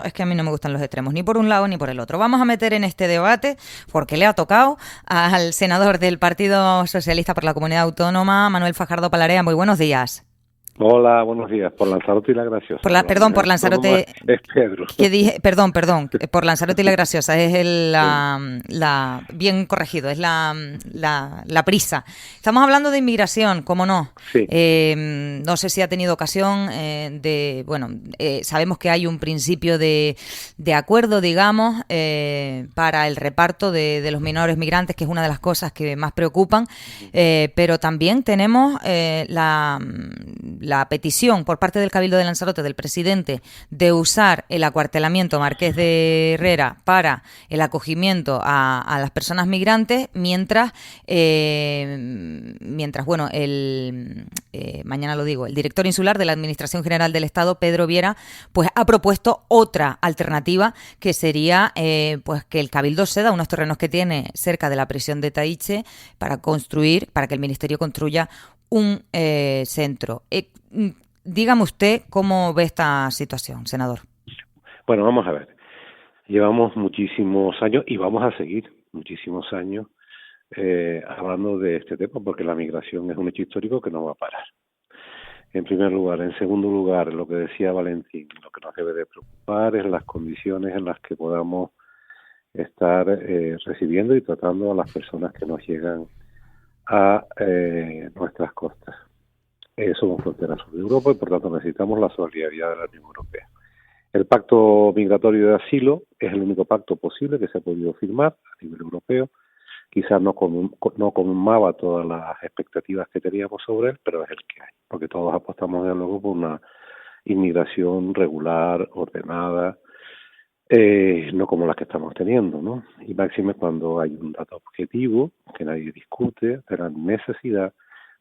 Es que a mí no me gustan los extremos, ni por un lado ni por el otro. Vamos a meter en este debate, porque le ha tocado al senador del Partido Socialista por la Comunidad Autónoma, Manuel Fajardo Palarea. Muy buenos días. Hola, buenos días. Por Lanzarote y la Graciosa hablamos, Perdón, por ¿eh? No, Lanzarote, es Pedro. que dije, perdón, por Lanzarote y la Graciosa, es Sí, bien corregido, es la prisa. Estamos hablando de inmigración, ¿cómo no? sí. No sé si ha tenido ocasión sabemos que hay un principio de acuerdo, digamos, para el reparto de los menores migrantes, que es una de las cosas que más preocupan, pero también tenemos la petición por parte del Cabildo de Lanzarote, del presidente, de usar el acuartelamiento Marqués de Herrera para el acogimiento a las personas migrantes, mientras mañana lo digo, el director insular de la Administración General del Estado, Pedro Viera, pues ha propuesto otra alternativa, que sería pues que el Cabildo ceda unos terrenos que tiene cerca de la prisión de Taiche para que el Ministerio construya un centro. Dígame usted cómo ve esta situación, senador. Bueno, vamos a ver. Llevamos muchísimos años y vamos a seguir muchísimos años hablando de este tema, porque la migración es un hecho histórico que no va a parar. En primer lugar. En segundo lugar, lo que decía Valentín, lo que nos debe de preocupar es las condiciones en las que podamos estar recibiendo y tratando a las personas que nos llegan a nuestras costas. Somos frontera sur de Europa y por tanto necesitamos la solidaridad de la Unión Europea. El pacto migratorio de asilo es el único pacto posible que se ha podido firmar a nivel europeo. Quizás no colmaba todas las expectativas que teníamos sobre él, pero es el que hay, porque todos apostamos de luego por una inmigración regular, ordenada, no como las que estamos teniendo, ¿no? Y máxime cuando hay un dato objetivo que nadie discute de la necesidad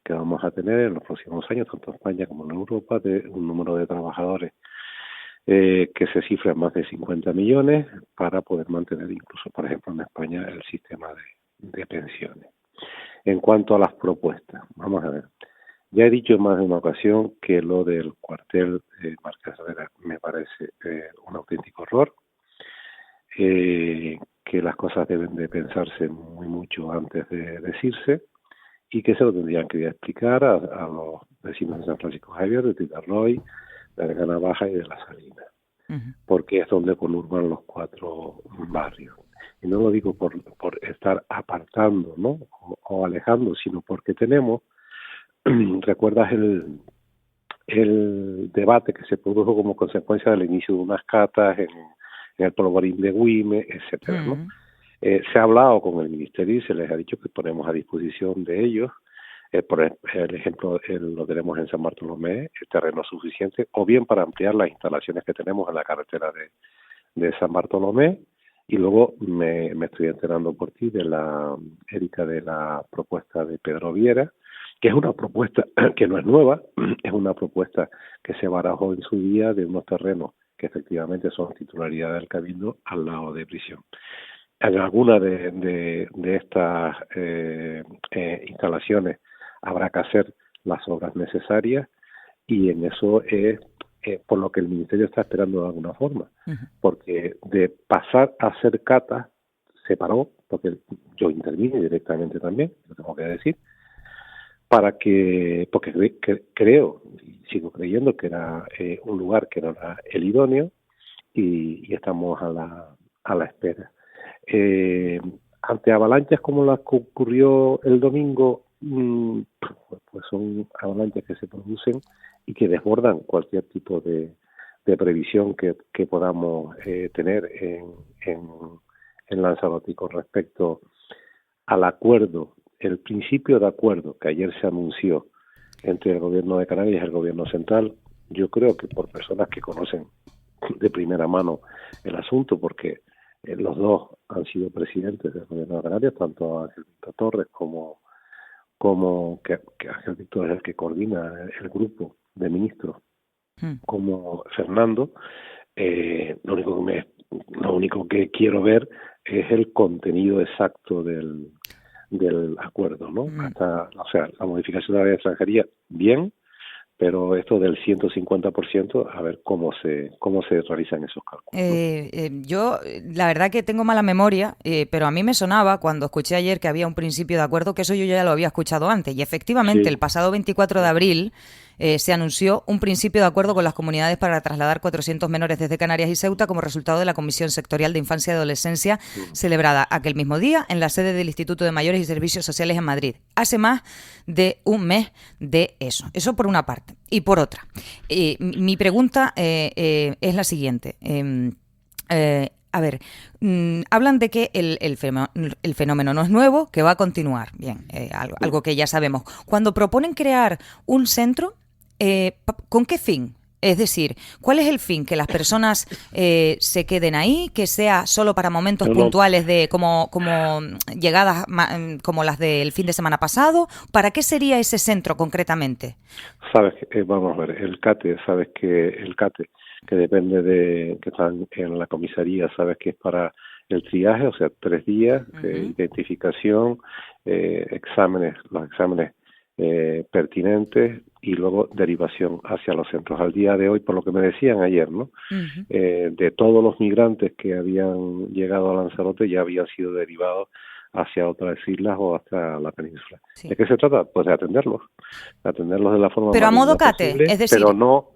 que vamos a tener en los próximos años, tanto en España como en Europa, de un número de trabajadores que se cifra en más de 50 millones para poder mantener incluso, por ejemplo, en España el sistema de pensiones. En cuanto a las propuestas, vamos a ver. Ya he dicho en más de una ocasión que lo del cuartel Marqués de Herrera me parece un auténtico error, que las cosas deben de pensarse muy mucho antes de decirse y que se lo tendrían que explicar a los vecinos de San Francisco Javier, de Titarroy, de Argana Baja y de La Salina, porque es donde conurban los cuatro barrios. Y no lo digo por estar apartando, ¿no? o alejando, sino porque tenemos, ¿recuerdas el debate que se produjo como consecuencia del inicio de unas catas en el polvorín de Güime, etcétera, ¿no? Se ha hablado con el Ministerio y se les ha dicho que ponemos a disposición de ellos, por ejemplo, lo tenemos en San Bartolomé, el terreno suficiente, o bien para ampliar las instalaciones que tenemos en la carretera de San Bartolomé, y luego me estoy enterando por ti de Erika, de la propuesta de Pedro Viera, que es una propuesta que no es nueva, es una propuesta que se barajó en su día de unos terrenos que efectivamente son titularidad del Cabildo al lado de prisión. En alguna de estas instalaciones habrá que hacer las obras necesarias y en eso es por lo que el Ministerio está esperando de alguna forma, porque de pasar a hacer catas se paró, porque yo intervine directamente también, lo tengo que decir, porque creo y sigo creyendo que era un lugar que no era el idóneo y estamos a la espera. Ante avalanchas como las que ocurrió el domingo, pues son avalanchas que se producen y que desbordan cualquier tipo de previsión que podamos tener en Lanzarote. Y con respecto al acuerdo, el principio de acuerdo que ayer se anunció entre el gobierno de Canarias y el gobierno central, yo creo que por personas que conocen de primera mano el asunto, porque los dos han sido presidentes del gobierno de Canarias, tanto Ángel Víctor Torres como que Ángel Víctor es el que coordina el grupo de ministros, como Fernando. Lo único que quiero ver es el contenido exacto del acuerdo, ¿no? O sea, la modificación de la ley de extranjería, bien, pero esto del 150%, a ver cómo se realizan esos cálculos, ¿no? Yo, la verdad que tengo mala memoria, pero a mí me sonaba cuando escuché ayer que había un principio de acuerdo, que eso yo ya lo había escuchado antes. Y efectivamente, Sí, el pasado 24 de abril se anunció un principio de acuerdo con las comunidades para trasladar 400 menores desde Canarias y Ceuta como resultado de la Comisión Sectorial de Infancia y Adolescencia celebrada aquel mismo día en la sede del Instituto de Mayores y Servicios Sociales en Madrid. Hace más de un mes de eso. Eso por una parte. Y por otra, mi pregunta es la siguiente. A ver, hablan de que el fenómeno no es nuevo, que va a continuar. Bien, algo que ya sabemos. Cuando proponen crear un centro, ¿con qué fin? Es decir, ¿cuál es el fin? ¿Que las personas se queden ahí? ¿Que sea solo para momentos no, no, puntuales de como llegadas como las del fin de semana pasado? ¿Para qué sería ese centro concretamente? sabes, vamos a ver, el CATE, que depende que están en la comisaría, sabes que es para el triaje, o sea, 3 días, identificación, los exámenes pertinentes y luego derivación hacia los centros. Al día de hoy, por lo que me decían ayer, ¿no? De todos los migrantes que habían llegado a Lanzarote ya habían sido derivados hacia otras islas o hasta la península. Sí. ¿De qué se trata? Pues de atenderlos de la forma Pero a más modo digna CATE, posible, es decir, pero no,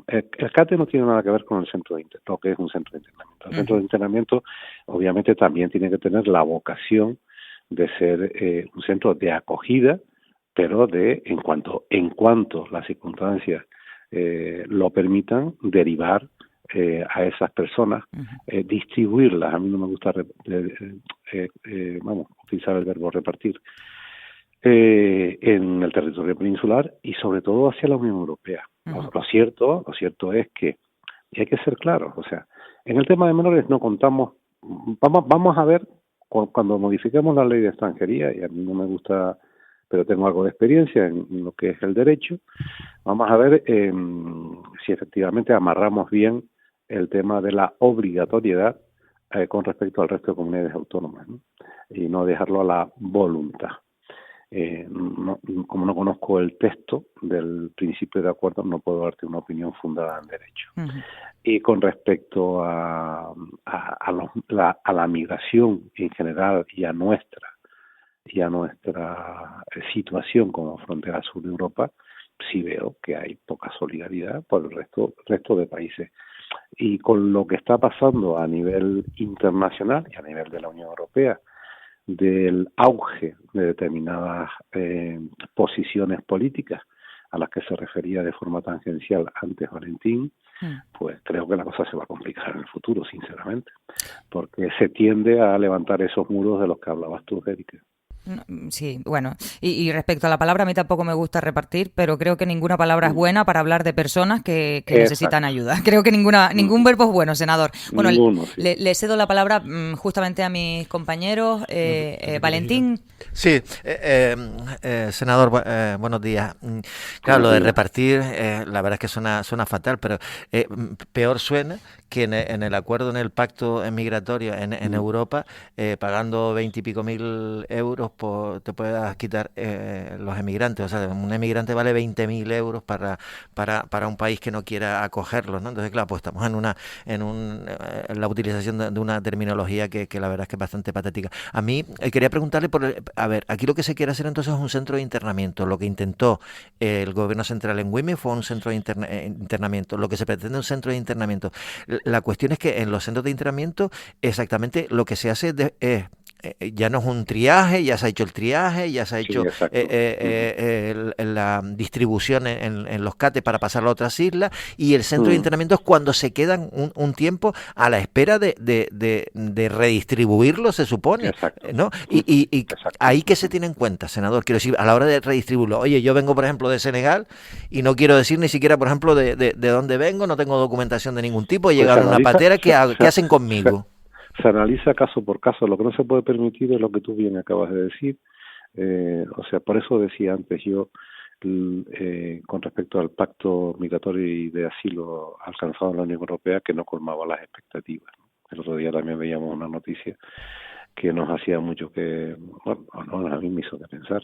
el CATE no tiene nada que ver con el centro de lo que es un centro de internamiento. El centro de internamiento obviamente también tiene que tener la vocación de ser un centro de acogida, pero en cuanto las circunstancias lo permitan, derivar a esas personas, distribuirlas. A mí no me gusta utilizar el verbo repartir en el territorio peninsular y sobre todo hacia la Unión Europea. Lo cierto es que, y hay que ser claros, o sea, en el tema de menores no contamos, vamos a ver cuando modifiquemos la ley de extranjería, y a mí no me gusta, pero tengo algo de experiencia en lo que es el derecho, vamos a ver si efectivamente amarramos bien el tema de la obligatoriedad con respecto al resto de comunidades autónomas, ¿no? Y no dejarlo a la voluntad. Como no conozco el texto del principio de acuerdo, no puedo darte una opinión fundada en derecho. Y con respecto a la migración en general y a nuestra situación como frontera sur de Europa, sí veo que hay poca solidaridad por el resto de países. Y con lo que está pasando a nivel internacional y a nivel de la Unión Europea, del auge de determinadas posiciones políticas a las que se refería de forma tangencial antes Valentín, pues creo que la cosa se va a complicar en el futuro, sinceramente, porque se tiende a levantar esos muros de los que hablabas tú, Erika. Sí, bueno, y respecto a la palabra, a mí tampoco me gusta repartir, pero creo que ninguna palabra es buena para hablar de personas que necesitan ayuda. Creo que ningún verbo es bueno, senador. Bueno, Ninguno, sí. le cedo la palabra justamente a mis compañeros. Valentín. Sí, senador, buenos días. Claro, lo de repartir, la verdad es que suena fatal, pero peor suena que en el acuerdo, en el pacto migratorio en Europa, pagando 20 y pico mil euros, te puedas quitar los emigrantes. O sea, un emigrante vale 20.000 euros para un país que no quiera acogerlos, ¿no? Entonces, claro, pues estamos en la utilización de una terminología que la verdad es que es bastante patética. A mí quería preguntarle a ver, aquí lo que se quiere hacer entonces es un centro de internamiento. Lo que intentó el gobierno central en Güemes fue un centro de internamiento. Lo que se pretende es un centro de internamiento. La cuestión es que en los centros de internamiento exactamente lo que se hace es ya no es un triaje, ya se ha hecho el triaje, ya se ha hecho la distribución en los CATE para pasarlo a otras islas, y el centro de internamiento es cuando se quedan un tiempo a la espera de redistribuirlo, se supone, ¿no? Y ahí que se tiene en cuenta, senador, quiero decir, a la hora de redistribuirlo. Oye, yo vengo, por ejemplo, de Senegal y no quiero decir ni siquiera, por ejemplo, de dónde vengo, no tengo documentación de ningún tipo, he llegado a una patera, ¿qué hacen conmigo? Se analiza caso por caso. Lo que no se puede permitir es lo que tú bien acabas de decir. O sea, por eso decía antes yo, con respecto al pacto migratorio y de asilo alcanzado en la Unión Europea, que no colmaba las expectativas. El otro día también veíamos una noticia que nos hacía mucho a mí me hizo que pensar,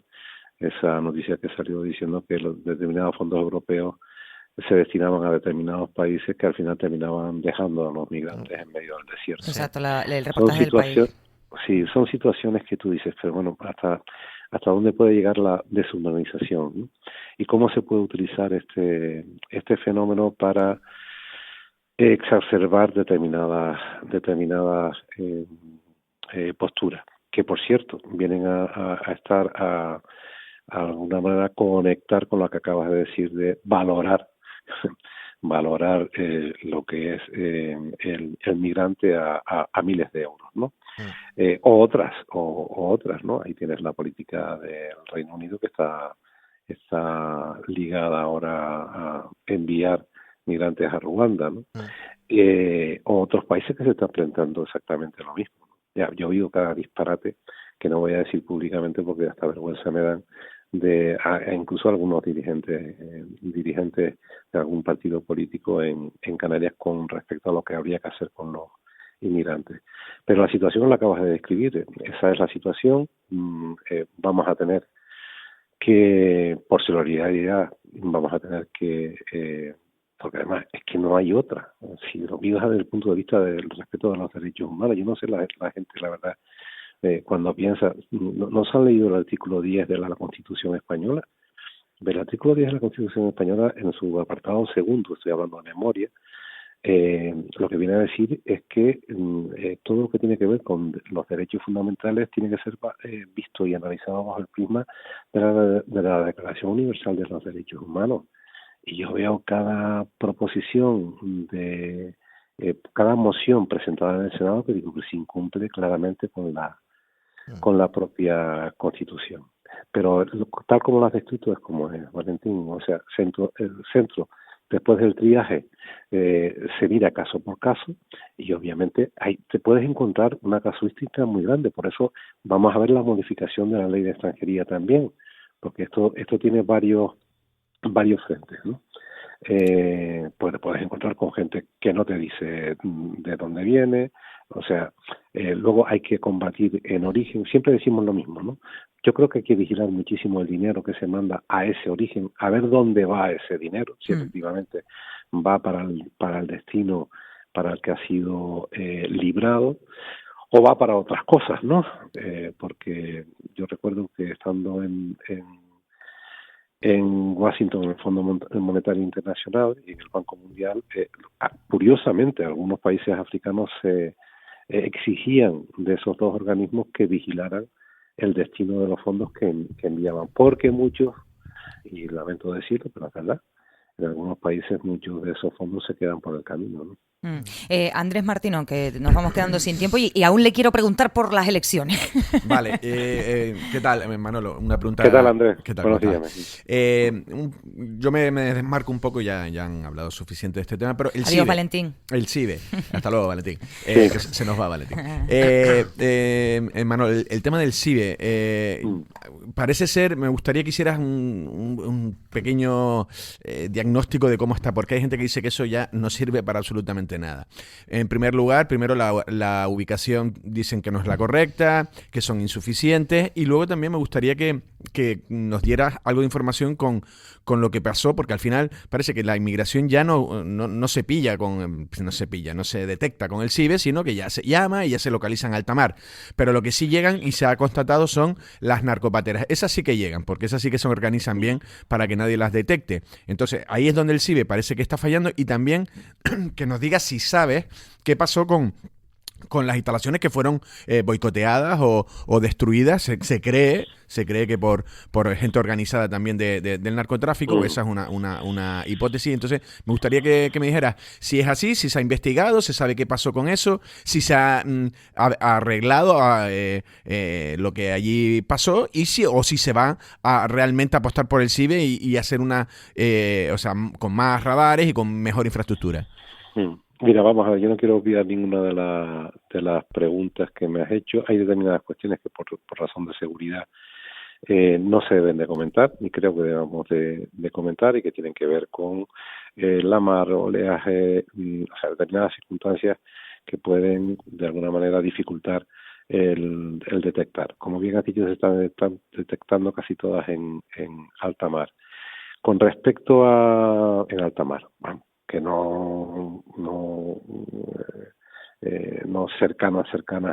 esa noticia que salió diciendo que los determinados fondos europeos se destinaban a determinados países que al final terminaban dejando a los migrantes en medio del desierto. Exacto, el reportaje del país. Sí, son situaciones que tú dices, pero bueno, hasta dónde puede llegar la deshumanización, ¿no? Y cómo se puede utilizar este fenómeno para exacerbar determinadas posturas, que por cierto vienen a estar a alguna manera conectar con lo que acabas de decir de valorar lo que es el migrante a miles de euros, ¿no? O otras, ¿no? Ahí tienes la política del Reino Unido que está ligada ahora a enviar migrantes a Ruanda, ¿no? O otros países que se están planteando exactamente lo mismo. Ya, yo he oído cada disparate que no voy a decir públicamente porque hasta vergüenza me dan incluso algunos dirigentes de algún partido político en Canarias con respecto a lo que habría que hacer con los inmigrantes. Pero la situación la acabas de describir, esa es la situación. Vamos a tener que, por solidaridad, vamos a tener que, porque además es que no hay otra. Si lo miras desde el punto de vista del respeto de los derechos humanos, yo no sé la gente, la verdad, cuando piensa, ¿no se han leído el artículo 10 de la Constitución Española? El artículo 10 de la Constitución Española, en su apartado segundo, estoy hablando de memoria, lo que viene a decir es que todo lo que tiene que ver con los derechos fundamentales tiene que ser visto y analizado bajo el prisma de la Declaración Universal de los Derechos Humanos. Y yo veo cada proposición cada moción presentada en el Senado que digo que se incumple claramente con la propia Constitución. Pero tal como lo has descrito es como es, Valentín. O sea, el centro, después del triaje, se mira caso por caso y obviamente ahí te puedes encontrar una casuística muy grande. Por eso vamos a ver la modificación de la ley de extranjería también, porque esto tiene varios frentes, ¿no? Pues te puedes encontrar con gente que no te dice de dónde viene. O sea, luego hay que combatir en origen. Siempre decimos lo mismo, ¿no? Yo creo que hay que vigilar muchísimo el dinero que se manda a ese origen, a ver dónde va ese dinero, si efectivamente va para el destino para el que ha sido librado, o va para otras cosas, ¿no? Porque yo recuerdo que estando en Washington, en el Fondo Monetario Internacional y en el Banco Mundial, curiosamente, algunos países africanos se exigían de esos dos organismos que vigilaran el destino de los fondos que enviaban, porque muchos, y lamento decirlo, pero es verdad, en algunos países muchos de esos fondos se quedan por el camino, ¿no? Andrés Martínez, que nos vamos quedando sin tiempo y aún le quiero preguntar por las elecciones. Vale, ¿qué tal, Manolo? Una pregunta. ¿Qué tal, Andrés? ¿Qué tal? Buenos días. Yo me desmarco un poco, ya han hablado suficiente de este tema, pero el Adiós, CIBE. Valentín. El CIBE. Hasta luego, Valentín. Que se nos va, Valentín. Manolo, el tema del CIBE, parece ser, me gustaría que hicieras un pequeño diagnóstico de cómo está, porque hay gente que dice que eso ya no sirve para absolutamente nada. En primer lugar, la ubicación dicen que no es la correcta, que son insuficientes, y luego también me gustaría que nos dieras algo de información con lo que pasó, porque al final parece que la inmigración ya no se pilla no se detecta con el CIBE, sino que ya se llama y ya se localiza en alta mar. Pero lo que sí llegan y se ha constatado son las narcopateras. Esas sí que llegan, porque esas sí que se organizan bien para que nadie las detecte. Entonces, ahí es donde el CIBE parece que está fallando, y también que nos digas si sabes qué pasó con las instalaciones que fueron boicoteadas o destruidas. Se cree que por gente organizada también del narcotráfico. Esa es una hipótesis. Entonces me gustaría que me dijeras si es así, si se ha investigado, se sabe qué pasó con eso, si se ha arreglado lo que allí pasó, y si se va a realmente apostar por el CIBE y hacer con más radares y con mejor infraestructura. Mira, vamos a ver, yo no quiero olvidar ninguna de las preguntas que me has hecho. Hay determinadas cuestiones que por razón de seguridad no se deben de comentar, ni creo que debamos de comentar, y que tienen que ver con la mar, oleaje, determinadas circunstancias que pueden de alguna manera dificultar el detectar. Como bien has dicho, se están detectando casi todas en alta mar. Con respecto a en alta mar, bueno, que no cercanas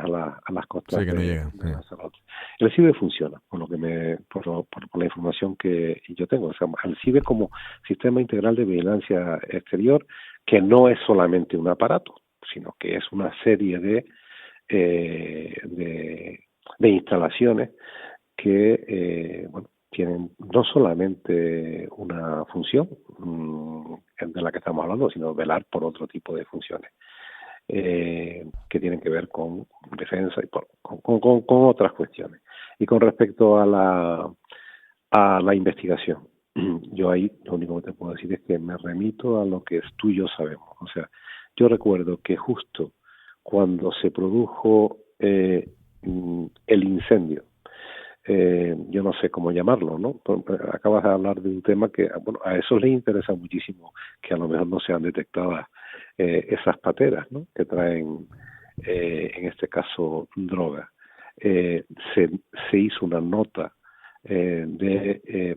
a las costas Sí, que no llegan. de Lanzarote. El CIBE funciona, por la información que yo tengo. O sea, el CIBE como sistema integral de vigilancia exterior, que no es solamente un aparato, sino que es una serie de instalaciones que tienen no solamente una función de la que estamos hablando, sino velar por otro tipo de funciones que tienen que ver con defensa y con otras cuestiones. Y con respecto a la investigación, yo ahí lo único que te puedo decir es que me remito a lo que tú y yo sabemos. O sea, yo recuerdo que justo cuando se produjo el incendio, yo no sé cómo llamarlo, ¿no? Acabas de hablar de un tema que, bueno, a eso les interesa muchísimo que a lo mejor no sean detectadas esas pateras, ¿no? Que traen, en este caso, droga. Se hizo una nota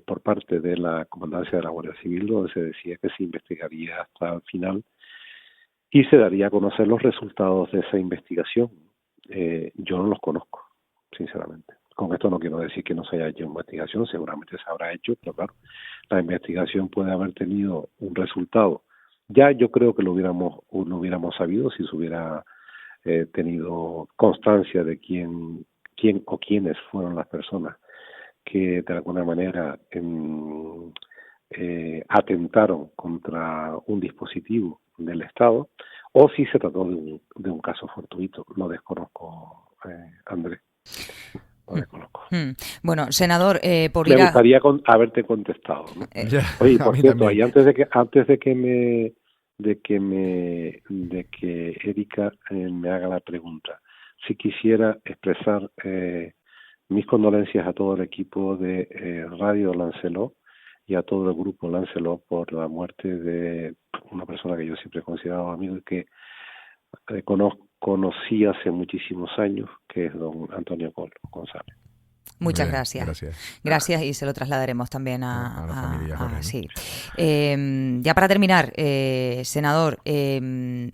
por parte de la Comandancia de la Guardia Civil donde se decía que se investigaría hasta el final y se daría a conocer los resultados de esa investigación. Yo no los conozco, sinceramente. Con esto no quiero decir que no se haya hecho investigación, seguramente se habrá hecho, pero claro, la investigación puede haber tenido un resultado. Ya yo creo que lo hubiéramos sabido si se hubiera tenido constancia de quién o quiénes fueron las personas que de alguna manera atentaron contra un dispositivo del Estado, o si se trató de un caso fortuito. Lo desconozco, Andrés. Lo desconozco. Bueno, senador, me gustaría haberte contestado, ¿no? Oye, por cierto, y antes de que Erika me haga la pregunta, si quisiera expresar mis condolencias a todo el equipo de Radio Lancelot y a todo el grupo Lancelot por la muerte de una persona que yo siempre he considerado amigo y que conocí hace muchísimos años, que es don Antonio González. Muchas gracias. Gracias y se lo trasladaremos también a la familia Jorge, ¿no? Sí. Ya para terminar, senador,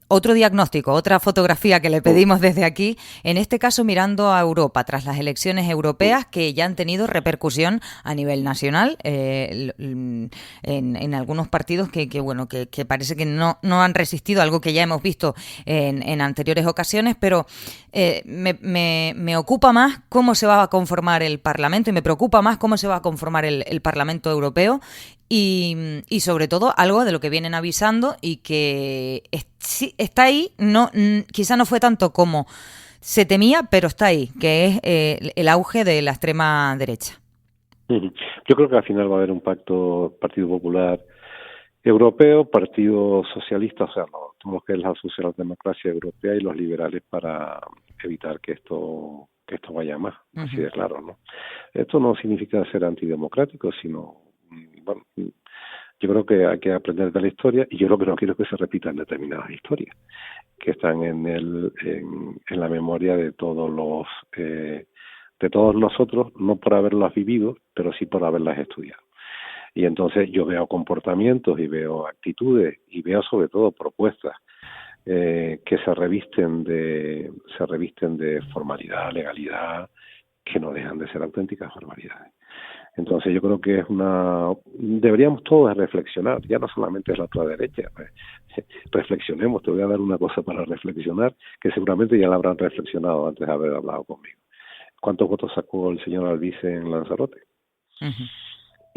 otro diagnóstico, otra fotografía que le pedimos desde aquí, en este caso mirando a Europa, tras las elecciones europeas que ya han tenido repercusión a nivel nacional en algunos partidos que parece que no han resistido, algo que ya hemos visto en anteriores ocasiones, pero me ocupa más cómo se va a conformar el Parlamento y me preocupa más cómo se va a conformar el Parlamento Europeo y sobre todo algo de lo que vienen avisando y que está ahí, quizá no fue tanto como se temía, pero está ahí, que es el auge de la extrema derecha. Yo creo que al final va a haber un pacto Partido Popular Europeo, Partido Socialista, o sea, todo lo que es la socialdemocracia europea y los liberales para evitar que esto vaya más, así de claro, ¿no? Esto no significa ser antidemocrático, sino, bueno, yo creo que hay que aprender de la historia y yo lo que no quiero es que se repitan determinadas historias que están en la memoria de todos nosotros, no por haberlas vivido, pero sí por haberlas estudiado. Y entonces yo veo comportamientos y veo actitudes y veo sobre todo propuestas que se revisten de formalidad, legalidad, que no dejan de ser auténticas formalidades. Entonces yo creo que deberíamos todos reflexionar, ya no solamente es la ultraderecha, reflexionemos. Te voy a dar una cosa para reflexionar, que seguramente ya la habrán reflexionado antes de haber hablado conmigo. ¿Cuántos votos sacó el señor Albize en Lanzarote?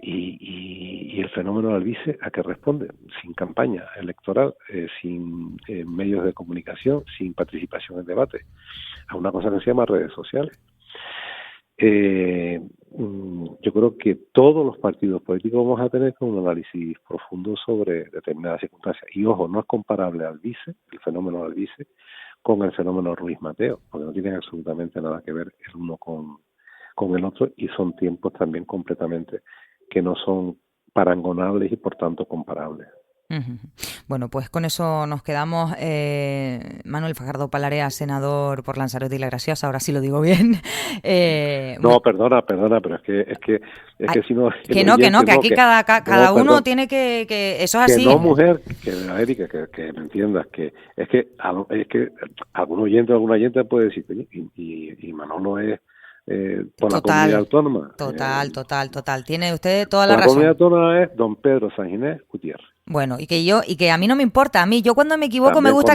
Y el fenómeno de Albize, ¿a qué responde? Sin campaña electoral, sin medios de comunicación, sin participación en debate, a una cosa que se llama redes sociales. Yo creo que todos los partidos políticos vamos a tener un análisis profundo sobre determinadas circunstancias. Y ojo, no es comparable Albize, el fenómeno de Albize, con el fenómeno Ruiz Mateo, porque no tienen absolutamente nada que ver el uno con el otro y son tiempos también completamente que no son parangonables y por tanto comparables. Bueno, pues con eso nos quedamos. Manuel Fajardo Palarea, senador por Lanzarote y La Graciosa, ahora sí lo digo bien. No, perdona, pero es que si no... Que aquí cada uno tiene que... Eso es así. Que no, mujer, que Erika, que me entiendas, que es que algún oyente puede decir, oye, y Manolo es... por la comunidad autónoma. Total. Tiene usted toda la razón. La comunidad autónoma es don Pedro San Ginés Gutiérrez. Bueno, y que a mí no me importa. Yo cuando me equivoco también me gusta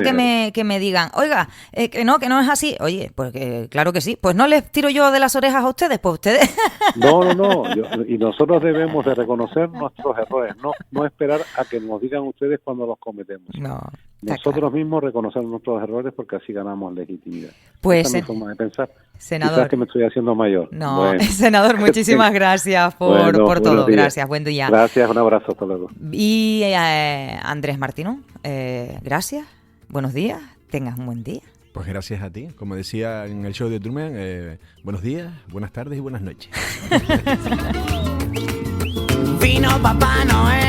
que me digan, oiga, que no es así. Oye, pues claro que sí. Pues no les tiro yo de las orejas a ustedes, pues ustedes. No. Y nosotros debemos de reconocer nuestros errores, no esperar a que nos digan ustedes cuando los cometemos. No. Nosotros mismos reconocer nuestros errores porque así ganamos legitimidad. Pues esa es mi forma de pensar. Senador. Quizás que me estoy haciendo mayor. No, bueno. Senador, muchísimas gracias por todo. Gracias, buen día. Gracias, un abrazo, hasta luego. Y Andrés Martínez, gracias, buenos días, tengas un buen día. Pues gracias a ti, como decía en el show de Truman, buenos días, buenas tardes y buenas noches. Vino Papá Noel.